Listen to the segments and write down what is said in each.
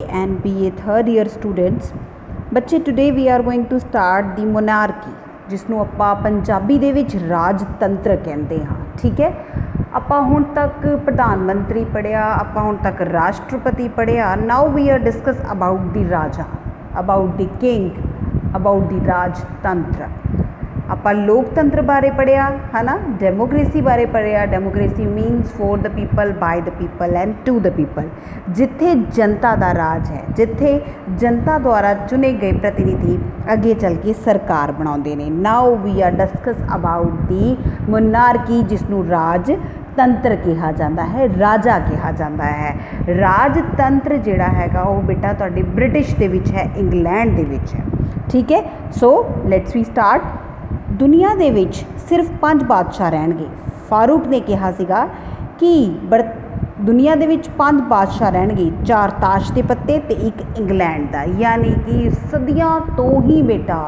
and BA third year students। ਬੱਚੇ today we are going to start the monarchy ਜਿਸ ਨੂੰ ਆਪਾਂ ਪੰਜਾਬੀ ਦੇ ਵਿੱਚ ਰਾਜਤੰਤਰ ਕਹਿੰਦੇ ਹਾਂ। ਠੀਕ ਹੈ, ਆਪਾਂ ਹੁਣ ਤੱਕ ਪ੍ਰਧਾਨ ਮੰਤਰੀ ਪੜ੍ਹਿਆ, ਆਪਾਂ ਹੁਣ ਤੱਕ ਰਾਸ਼ਟਰਪਤੀ ਪੜ੍ਹਿਆ। Now we are discuss about the raja, about the king, about the ਰਾਜਤੰਤਰ। ਆਪਾਂ ਲੋਕਤੰਤਰ ਬਾਰੇ ਪੜ੍ਹਿਆ ਹੈ ਨਾ, ਡੈਮੋਕ੍ਰੇਸੀ ਬਾਰੇ ਪੜ੍ਹਿਆ। Democracy means for the people, by the people and to the people. ਜਿੱਥੇ ਜਨਤਾ ਦਾ ਰਾਜ ਹੈ, ਜਿੱਥੇ ਜਨਤਾ ਦੁਆਰਾ ਚੁਣੇ ਗਏ ਪ੍ਰਤੀਨਿਧੀ ਅੱਗੇ ਚੱਲ ਕੇ ਸਰਕਾਰ ਬਣਾਉਂਦੇ ਨੇ। Now we are discuss about the monarchy ਜਿਸ ਨੂੰ ਰਾਜਤੰਤਰ ਕਿਹਾ ਜਾਂਦਾ ਹੈ, ਰਾਜਾ ਕਿਹਾ ਜਾਂਦਾ ਹੈ। ਰਾਜਤੰਤਰ ਜਿਹੜਾ ਹੈਗਾ ਉਹ ਬੇਟਾ ਤੁਹਾਡੇ ਬ੍ਰਿਟਿਸ਼ ਦੇ ਵਿੱਚ ਹੈ, ਇੰਗਲੈਂਡ ਦੇ ਵਿੱਚ ਹੈ। ਠੀਕ ਹੈ, ਸੋ ਲੈਟਸ ਵੀ ਸਟਾਰਟ। ਦੁਨੀਆ ਦੇ ਵਿੱਚ ਸਿਰਫ 5 ਬਾਦਸ਼ਾਹ ਰਹਿਣਗੇ। ਫਾਰੂਕ ਨੇ ਕਿਹਾ ਸੀਗਾ ਕਿ ਦੁਨੀਆ ਦੇ ਵਿੱਚ 5 ਬਾਦਸ਼ਾਹ ਰਹਿਣਗੇ, 4 ਤਾਸ਼ ਦੇ ਪੱਤੇ ਅਤੇ 1 ਇੰਗਲੈਂਡ ਦਾ। ਯਾਨੀ ਕਿ ਸਦੀਆਂ ਤੋਂ ਹੀ ਬੇਟਾ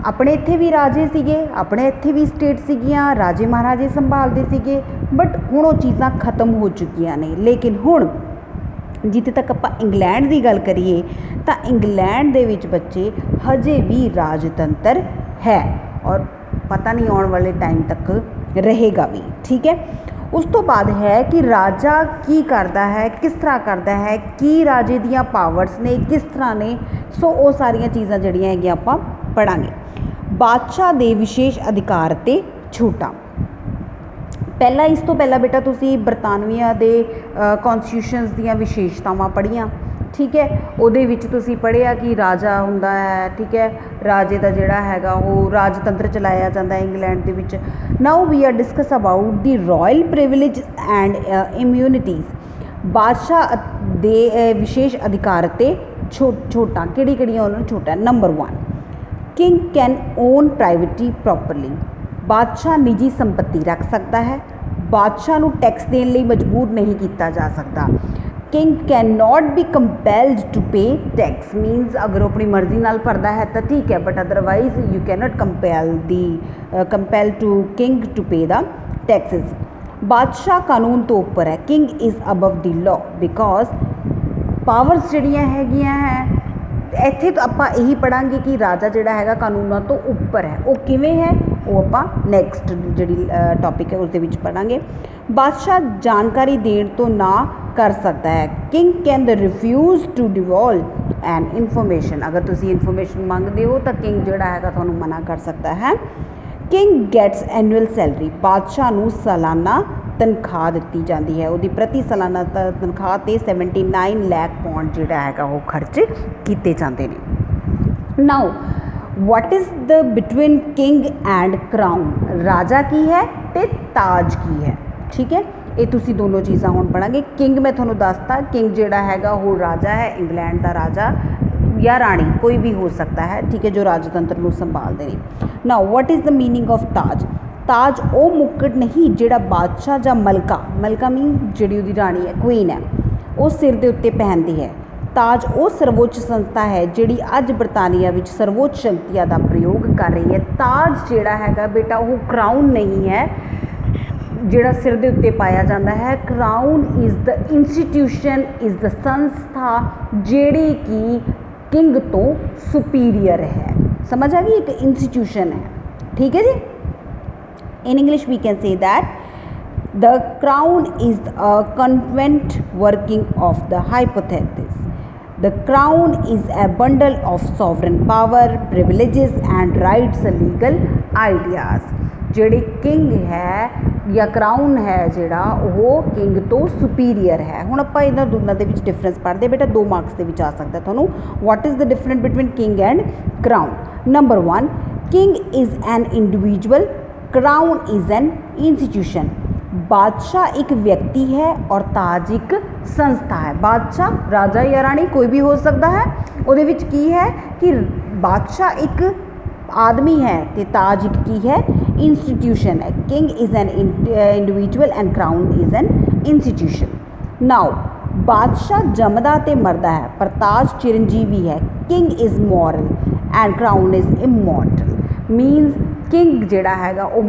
ਆਪਣੇ ਇੱਥੇ ਵੀ ਰਾਜੇ ਸੀਗੇ, ਆਪਣੇ ਇੱਥੇ ਵੀ ਸਟੇਟ ਸੀਗੀਆਂ, ਰਾਜੇ ਮਹਾਰਾਜੇ ਸੰਭਾਲਦੇ ਸੀਗੇ, ਬਟ ਹੁਣ ਉਹ ਚੀਜ਼ਾਂ ਖਤਮ ਹੋ ਚੁੱਕੀਆਂ ਨੇ। ਲੇਕਿਨ ਹੁਣ ਜਿੱਥੇ ਤੱਕ ਆਪਾਂ ਇੰਗਲੈਂਡ ਦੀ ਗੱਲ ਕਰੀਏ ਤਾਂ ਇੰਗਲੈਂਡ ਦੇ ਵਿੱਚ ਬੱਚੇ ਹਜੇ ਵੀ ਰਾਜਤੰਤਰ ਹੈ ਔਰ ਪਤਾ ਨਹੀਂ ਆਉਣ ਵਾਲੇ ਟਾਈਮ ਤੱਕ ਰਹੇਗਾ ਵੀ। ਠੀਕ ਹੈ, ਉਸ ਤੋਂ ਬਾਅਦ ਹੈ ਕਿ ਰਾਜਾ ਕੀ ਕਰਦਾ ਹੈ, ਕਿਸ ਤਰ੍ਹਾਂ ਕਰਦਾ ਹੈ, ਕੀ ਰਾਜੇ ਦੀਆਂ ਪਾਵਰਸ ਨੇ, ਕਿਸ ਤਰ੍ਹਾਂ ਨੇ। ਸੋ ਉਹ ਸਾਰੀਆਂ ਚੀਜ਼ਾਂ ਜਿਹੜੀਆਂ ਹੈਗੀਆਂ ਆਪਾਂ ਪੜ੍ਹਾਂਗੇ। ਬਾਦਸ਼ਾਹ ਦੇ ਵਿਸ਼ੇਸ਼ ਅਧਿਕਾਰ ਅਤੇ ਛੂਟਾਂ। ਪਹਿਲਾਂ ਇਸ ਤੋਂ ਪਹਿਲਾਂ ਬੇਟਾ ਤੁਸੀਂ ਬਰਤਾਨਵੀਆਂ ਦੇ ਕੌਨਸਟੀਟਿਊਸ਼ਨਸ ਦੀਆਂ ਵਿਸ਼ੇਸ਼ਤਾਵਾਂ ਪੜ੍ਹੀਆਂ। ਠੀਕ ਹੈ, ਉਹਦੇ ਵਿੱਚ ਤੁਸੀਂ ਪੜ੍ਹਿਆ ਕਿ ਰਾਜਾ ਹੁੰਦਾ ਹੈ। ਠੀਕ ਹੈ, ਰਾਜੇ ਦਾ ਜਿਹੜਾ ਹੈਗਾ ਉਹ ਰਾਜਤੰਤਰ ਚਲਾਇਆ ਜਾਂਦਾ ਹੈ ਇੰਗਲੈਂਡ ਦੇ ਵਿੱਚ। Now we are discuss about the royal privilege and immunities. ਬਾਦਸ਼ਾਹ ਦੇ ਵਿਸ਼ੇਸ਼ ਅਧਿਕਾਰ ਅਤੇ ਛੋਟਾਂ ਕਿਹੜੀ ਕਿਹੜੀਆਂ ਉਹਨਾਂ ਨੂੰ ਛੋਟਾਂ। Number 1, king can own private property. ਬਾਦਸ਼ਾਹ ਨਿੱਜੀ ਸੰਪੱਤੀ ਰੱਖ ਸਕਦਾ ਹੈ। ਬਾਦਸ਼ਾਹ ਨੂੰ ਟੈਕਸ ਦੇਣ ਲਈ ਮਜਬੂਰ ਨਹੀਂ ਕੀਤਾ ਜਾ ਸਕਦਾ। King cannot be compelled to pay tax. Means ਅਗਰ ਉਹ ਆਪਣੀ ਮਰਜ਼ੀ ਨਾਲ ਭਰਦਾ ਹੈ ਤਾਂ ਠੀਕ ਹੈ, but otherwise you can not compel to king to pay the taxes. ਬਾਦਸ਼ਾਹ ਕਾਨੂੰਨ ਤੋਂ ਉੱਪਰ ਹੈ। King is above the law because powers ਜਿਹੜੀਆਂ ਹੈਗੀਆਂ ਹੈ ਇੱਥੇ ਤਾਂ ਆਪਾਂ ਇਹੀ ਪੜ੍ਹਾਂਗੇ ਕਿ ਰਾਜਾ ਜਿਹੜਾ ਹੈਗਾ ਕਾਨੂੰਨਾਂ ਤੋਂ ਉੱਪਰ ਹੈ। ਉਹ ਕਿਵੇਂ ਹੈ ਉਹ ਆਪਾਂ ਨੈਕਸਟ ਜਿਹੜੀ ਟੌਪਿਕ ਹੈ ਉਸ ਦੇ ਵਿੱਚ ਪੜ੍ਹਾਂਗੇ। ਬਾਦਸ਼ਾਹ ਜਾਣਕਾਰੀ ਦੇਣ ਤੋਂ ਨਾ ਕਰ ਸਕਦਾ ਹੈ। King can refuse to devolve an information. ਅਗਰ ਤੁਸੀਂ ਇਨਫੋਰਮੇਸ਼ਨ ਮੰਗਦੇ ਹੋ ਤਾਂ ਕਿੰਗ ਜਿਹੜਾ ਹੈਗਾ ਤੁਹਾਨੂੰ ਮਨਾ ਕਰ ਸਕਦਾ ਹੈ। King gets annual salary. ਬਾਦਸ਼ਾਹ ਨੂੰ ਸਾਲਾਨਾ ਤਨਖਾਹ ਦਿੱਤੀ ਜਾਂਦੀ ਹੈ। ਉਹਦੀ ਪ੍ਰਤੀ ਸਾਲਾਨਾ ਤਨਖਾਹ 'ਤੇ 79 ਲੱਖ ਪਾਉਂਡ ਜਿਹੜਾ ਹੈਗਾ ਉਹ ਖਰਚ ਕੀਤੇ ਜਾਂਦੇ ਨੇ। Now what is the between king and crown. ਰਾਜਾ ਕੀ ਹੈ ਅਤੇ ਤਾਜ ਕੀ ਹੈ। ਠੀਕ ਹੈ, ਇਹ ਤੁਸੀਂ ਦੋਨੋਂ ਚੀਜ਼ਾਂ ਹੁਣ ਪੜ੍ਹਾਂਗੇ। ਕਿੰਗ ਮੈਂ ਤੁਹਾਨੂੰ ਦੱਸਤਾ, ਕਿੰਗ ਜਿਹੜਾ ਹੈਗਾ ਉਹ ਰਾਜਾ ਹੈ, ਇੰਗਲੈਂਡ ਦਾ ਰਾਜਾ ਜਾਂ ਰਾਣੀ ਕੋਈ ਵੀ ਹੋ ਸਕਦਾ ਹੈ। ਠੀਕ ਹੈ, ਜੋ ਰਾਜਤੰਤਰ ਨੂੰ ਸੰਭਾਲਦੇ ਨੇ। Now what is the meaning of ਤਾਜ। ਤਾਜ ਉਹ ਮੁਕਟ ਨਹੀਂ ਜਿਹੜਾ ਬਾਦਸ਼ਾਹ ਜਾਂ ਮਲਕਾ ਮੀਨ ਜਿਹੜੀ ਉਹਦੀ ਰਾਣੀ ਹੈ, ਕੁਈਨ ਹੈ, ਉਹ ਸਿਰ ਦੇ ਉੱਤੇ ਪਹਿਨਦੀ ਹੈ। ਤਾਜ ਉਹ ਸਰਵੋੱਚ ਸੰਸਥਾ ਹੈ ਜਿਹੜੀ ਅੱਜ ਬਰਤਾਨੀਆ ਵਿੱਚ ਸਰਵੋੱਚ ਸ਼ਕਤੀਆਂ ਦਾ ਪ੍ਰਯੋਗ ਕਰ ਰਹੀ ਹੈ। ਤਾਜ ਜਿਹੜਾ ਹੈਗਾ ਬੇਟਾ ਉਹ ਕਰਾਊਨ ਨਹੀਂ ਹੈ ਜਿਹੜਾ ਸਿਰ ਦੇ ਉੱਤੇ ਪਾਇਆ ਜਾਂਦਾ ਹੈ। Crown is the institution, is the ਸੰਸਥਾ ਜਿਹੜੀ ਕਿ ਕਿੰਗ ਤੋਂ ਸੁਪੀਰੀਅਰ ਹੈ। ਸਮਝ ਆ ਗਈ, ਇੱਕ ਇੰਸਟੀਟਿਊਸ਼ਨ ਹੈ। ਠੀਕ ਹੈ ਜੀ। In English we can say that the crown is a convent working of the hypothesis. The crown is a bundle of sovereign power, privileges and rights, legal ideas. ਜਿਹੜੀ ਕਿੰਗ ਹੈ ਜਾਂ ਕਰਾਊਨ ਹੈ ਜਿਹੜਾ ਉਹ ਕਿੰਗ ਤੋਂ superior ਹੈ। ਹੁਣ ਆਪਾਂ ਇਹਨਾਂ ਦੋਨਾਂ ਦੇ ਵਿੱਚ ਡਿਫਰੈਂਸ ਪੜ੍ਹਦੇ ਬੇਟਾ, 2 ਮਾਰਕਸ ਦੇ ਵਿੱਚ ਆ ਸਕਦਾ ਤੁਹਾਨੂੰ। ਵਾਟ is the difference between king and crown. Number 1, king is an individual, crown is an institution. ਬਾਦਸ਼ਾਹ ਇੱਕ ਵਿਅਕਤੀ ਹੈ ਔਰ ਤਾਜ ਇੱਕ ਸੰਸਥਾ ਹੈ। ਬਾਦਸ਼ਾਹ ਰਾਜਾ ਜਾਂ ਰਾਣੀ ਕੋਈ ਵੀ ਹੋ ਸਕਦਾ ਹੈ। ਉਹਦੇ ਵਿੱਚ ਕੀ ਹੈ ਕਿ ਬਾਦਸ਼ਾਹ ਇੱਕ ਆਦਮੀ ਹੈ ਅਤੇ ਤਾਜ ਇੱਕ ਕੀ ਹੈ, ਇੰਸਟੀਟਿਊਸ਼ਨ ਹੈ। King is an individual and crown is an institution. Now ਬਾਦਸ਼ਾਹ ਜੰਮਦਾ ਅਤੇ ਮਰਦਾ ਹੈ ਪਰ ਤਾਜ ਚਿਰੰਜੀਵੀ ਹੈ। King is mortal and crown is immortal. Means king ਜਿਹੜਾ ਹੈਗਾ ਉਹ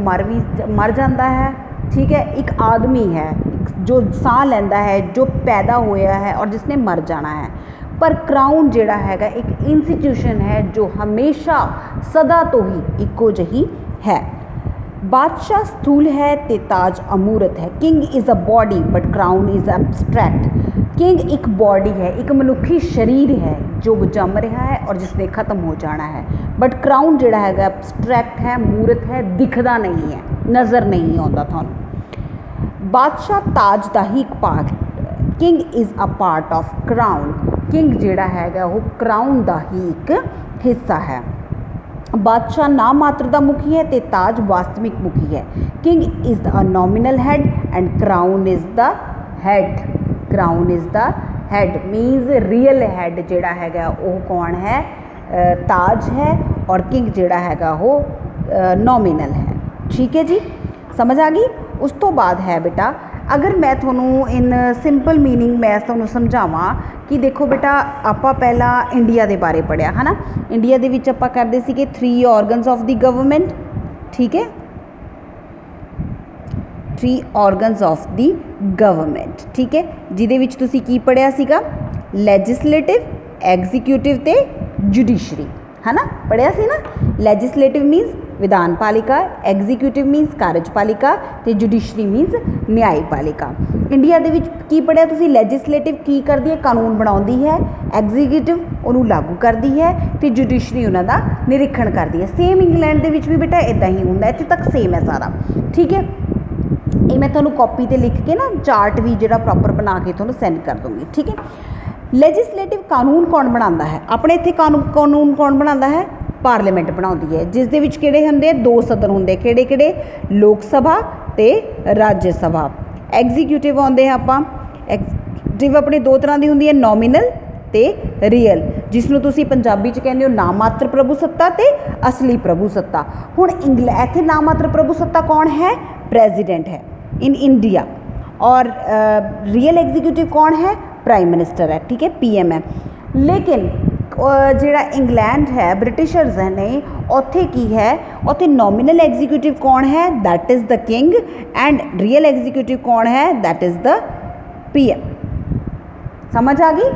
ਮਰ ਜਾਂਦਾ ਹੈ। ਠੀਕ ਹੈ, ਇੱਕ ਆਦਮੀ ਹੈ ਜੋ ਸਾਹ ਲੈਂਦਾ ਹੈ, ਜੋ ਪੈਦਾ ਹੋਇਆ ਹੈ ਔਰ ਜਿਸਨੇ ਮਰ ਜਾਣਾ ਹੈ। पर क्राउन जिहड़ा हैगा एक इंस्टीट्यूशन है जो हमेशा सदा तो ही इक्को जही है। बादशाह स्थूल है ते ताज अमूरत है। King is a body but crown is abstract. King एक बॉडी है, एक मनुखी शरीर है जो जम रहा है और जिसने ख़त्म हो जाना है, बट क्राउन जिहड़ा हैगा एब्सट्रैक्ट है, मूरत है, दिखदा नहीं है, नज़र नहीं आता थानू। बादशाह ताज दा ही एक part, king is a part of crown. King जिहड़ा हैगा वो क्राउन दा ही एक हिस्सा है। बादशाह नाम मात्र दा मुखी है ते ताज वास्तविक मुखी है। King is the nominal had and crown is the had. Crown is the had मीनस real had जिहड़ा हैगा वो कौन है, ताज है, और किंग जिहड़ा हैगा वो नॉमिनल है। ठीक है जी, समझ आ गई। उस तो बाद है बेटा, अगर मैं थोनों इन सिंपल मीनिंग मैं थोनों समझावां कि देखो बेटा आपां पहला इंडिया दे बारे पढ़िया है ना। इंडिया दे विच आपां करदे सीगे 3 ऑर्गनस ऑफ द गवर्नमेंट। ठीक है, 3 ऑर्गनस ऑफ द गवर्नमेंट। ठीक है, जिहदे विच तुसीं की पढ़िया सीगा, लैजिस्लेटिव, एग्जीक्यूटिव ते जुडिशरी, है ना, पढ़िया सी ना। लैजिस्लेटिव मीनस विधान पालिका, एग्जीक्यूटिव मीनस कार्यपालिका ते जुडिशरी मीनस न्यायपालिका। इंडिया दे विच की पढ़िया तुसीं, लैजिस्लेटिव की करदी है, कानून बनाउंदी है, एग्जीक्यूटिव उन्होंने लागू करती है तो जुडिशरी उन्हों का निरीक्षण करती है। सेम इंग्लैंड के विच भी बेटा इदा ही होंगे, इत्थे तक सेम है सारा। ठीक है, ये मैं थोनों कॉपी ते लिख के ना चार्ट भी जो प्रॉपर बना के थोनों सेंड कर दूँगी। ठीक है, लैजिस्लेटिव कानून कौन बनाता है, अपने इत्थे कानून कौन बनाता है, पार्लीमेंट बनाती है, जिस दे विच किहड़े होंदे 2 सदन होंदे, किहड़े किहड़े, लोक सभा ते राज्य सभा। एग्जीक्यूटिव आउंदे आपां, एग्जीक्यूटिव अपने 2 तरह की होंदी है, नॉमिनल ते रियल, जिसनों तुसीं पंजाबी च कहंदे हो नामात्र प्रभु सत्ता ते असली प्रभु सत्ता। हुण इत्थे नामात्र प्रभु सत्ता कौन है, प्रेजिडेंट है इन इंडिया, और रियल एग्जीक्यूटिव कौन है, प्राइम मिनिस्टर है। ठीक है, PM है। लेकिन जिहड़ा इंग्लैंड है, ब्रिटिशर्स ने उत्थे की है, उत्थे नॉमिनल एग्जीक्यूटिव कौन है, that is the king, and real executive कौन है, दैट इज़ द PM। समझ आ गई।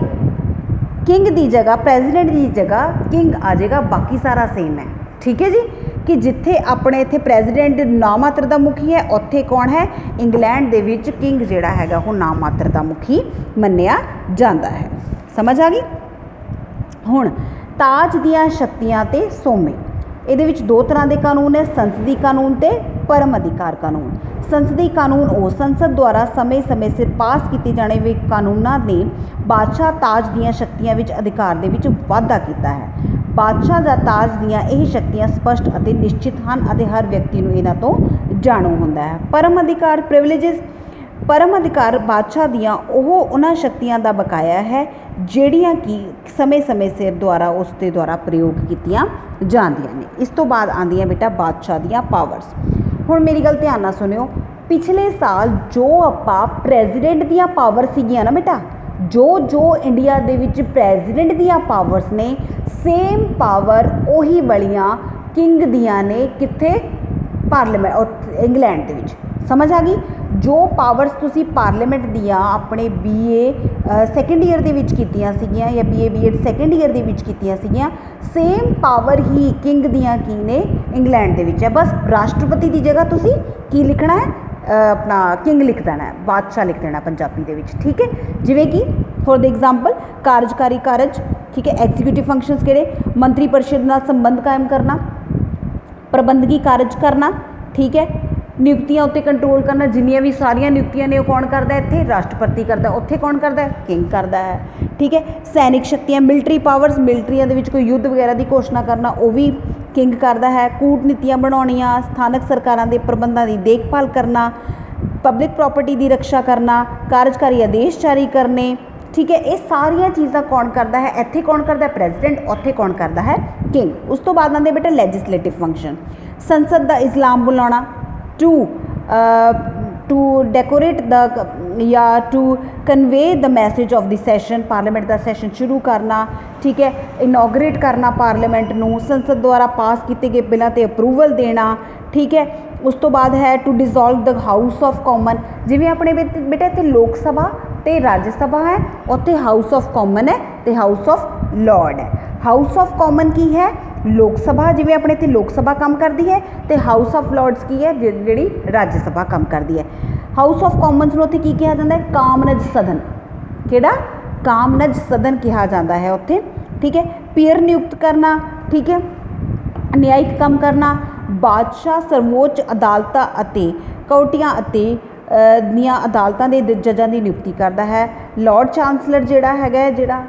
किंग की जगह, प्रेजिडेंट की जगह किंग आ जाएगा, बाकी सारा सेम है। ठीक है जी, कि जिथे अपने इत्थे प्रेजिडेंट नामात्र दा मुखी है, उत्थे कौन है, इंग्लैंड दे विच किंग जिहड़ा हैगा वो नामात्र दा मुखी मन्निया जाता है। समझ आ गई। हुण ताज दियां शक्तियां ते सोमे, इहदे विच 2 तरह के कानून है, संसदी कानून ते परम अधिकार कानून। संसदी कानून वो संसद द्वारा समय समय सिर पास किए जाने वाले कानूनों ने बादशाह ताज दियां शक्तियां विच अधिकार दे विच वाधा किया है। बादशाह दा ताज दियां यह शक्तियां स्पष्ट और निश्चित हैं और हर व्यक्ति को इन्हां तो जाणू होंदा है। परम अधिकार प्रिविलेजिस, परम अधिकार बादशाह दियां उन्हां शक्तियां दा बकाया है ਜਿਹੜੀਆਂ कि समय समय सिर द्वारा उसके द्वारा प्रयोग कीतियां जांदियां ने। इस तो बाद आंदियां बेटा बादशाह दियां पावर्स। हुण मेरी गल ध्यान नाल सुनियो, पिछले साल जो आपां प्रेजिडेंट दियां पावर सीगियां ना बेटा, जो इंडिया दे विच प्रेजिडेंट दियां पावर्स ने, सेम पावर उही वालियां किंग दियां ने कित्थे, पार्लीमेंट इंग्लैंड दे विच। समझ आ गई। जो पावर्स तुसी पार्लीमेंट दियां अपने BA सैकेंड ईयर दे विच कीतियां सीगियां या BA B.Ed सैकेंड ईयर दे विच कीतियां सीगियां, सेम पावर ही किंग दियां की ने इंग्लैंड दे विच है। बस राष्ट्रपति की जगह तुसी की लिखना है, अपना किंग लिख देना है, बादशाह लिख देना पंजाबी दे विच। ठीक है, जिवें कि फॉर द एग्जाम्पल कार्यकारी कारज, ठीक है, एग्जीक्यूटिव फंक्शनस किहड़े, मंत्री परिषद नाल संबंध कायम करना, प्रबंधकी कारज करना, ठीक है, नियुक्तियां उत्ते कंट्रोल करना, जिन्नियां भी सारियां नियुक्तियां ने कौन करता है, इत्थे राष्ट्रपति करता है, उत्थे कौन करता है, किंग करता है। ठीक है, सैनिक शक्तियां, मिलटरी पावर्स, मिलटरियां दे विच कोई युद्ध वगैरह की घोषणा करना वो भी किंग करता है। कूटनीतियां बनाउणियां, स्थानक सरकारां दे प्रबंधां की देखभाल करना, पब्लिक प्रॉपर्टी की रक्षा करना, कार्यकारी आदेश जारी करने। ठीक है, ये सारिया चीज़ां कौन करता है, इत्थे कौन करता है, प्रेजिडेंट, उत्थे कौन करता है, किंग। उस तो बाद आते बेटा लैजिस्लेटिव फंक्शन, संसद का इजलाम बुलाना, टू डेकोरेट द या to convey the message of the session, parliament का सैशन शुरू करना। ठीक है, इनॉग्रेट करना पार्लीमेंट नूं, संसद द्वारा पास किए गए बिलों ते अप्रूवल देना। ठीक है, उस तो बाद है to dissolve the House of Common, जिवें अपने बेटा इत्थे लोक सभा उत्ते राज्य सभा है, उत्ते हाउस ऑफ कॉमन है तो हाउस ऑफ लॉर्ड है। हाउस ऑफ कॉमन की है लोक सभा, जिवें अपने इत्थे लोक सभा काम करती है, तो हाउस ऑफ लॉर्ड्स की है जिहड़ी राज्य सभा काम करती है। हाउस ऑफ कॉमन्स नूं उत्थे की कहा जाता है, कामनज सदन, किहड़ा कामनज सदन कहा जाता है उत्थे, ठीक है। पीयर नियुक्त करना, ठीक है, न्यायिक काम करना, बादशाह सर्वोच्च अदालतां अते कोर्टियां अते ਦੀਆਂ अदालतां ਦੇ जजां ਦੀ नियुक्ति करता है। लॉर्ड चांसलर जिहड़ा हैगा जिहड़ा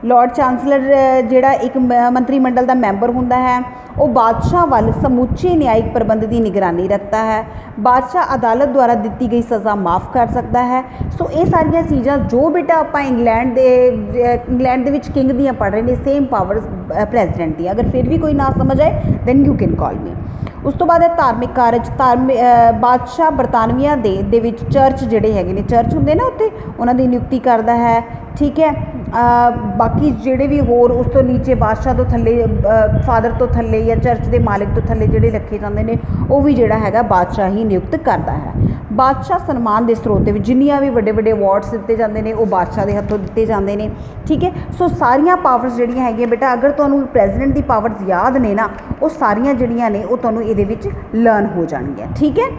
लॉर्ड चांसलर जिहड़ा एक मंत्री मंडल का मैंबर हुंदा है, वो बादशाह वाल समूचे न्यायिक प्रबंध की निगरानी रखता है। बादशाह अदालत द्वारा दी गई सज़ा माफ़ कर सकता है। सो ये सारिया चीज़ां जो बेटा आप इंग्लैंड दे विच किंग दियां पढ़ रहे हैं, सेम पावर्स प्रेजिडेंट दी। अगर फिर भी कोई ना समझ आए then you can call me. उस तो बाद है धार्मिक कारज। बादशाह बरतानविया दे विच चर्च जिहड़े हैगे ने, चर्च हुंदे ना उत्थे, उन्हां दी नियुक्ति करता है, ठीक है। बाकी जिहड़े भी होर उस तो नीचे बादशाह तो थल्ले फादर तो थल्ले या चर्च के मालिक तो थल्ले जिहड़े रखे जाते हैं, वो भी जिहड़ा हैगा बादशाह ही नियुक्त करता है। बादशाह सन्मान के स्रोत जिन्नियां भी वड्डे वड्डे अवार्ड्स दिते जाते हैं वो बादशाह के हथों दिते जाते हैं, ठीक है। सो सारिया पावर्स जिहड़ियां हैगियां बेटा, अगर तुहानूं प्रेजिडेंट की पावर्स याद ने ना, वो सारिया जिहड़ियां ने वो तुहानूं इहदे विच लर्न हो जाणगियां, ठीक है।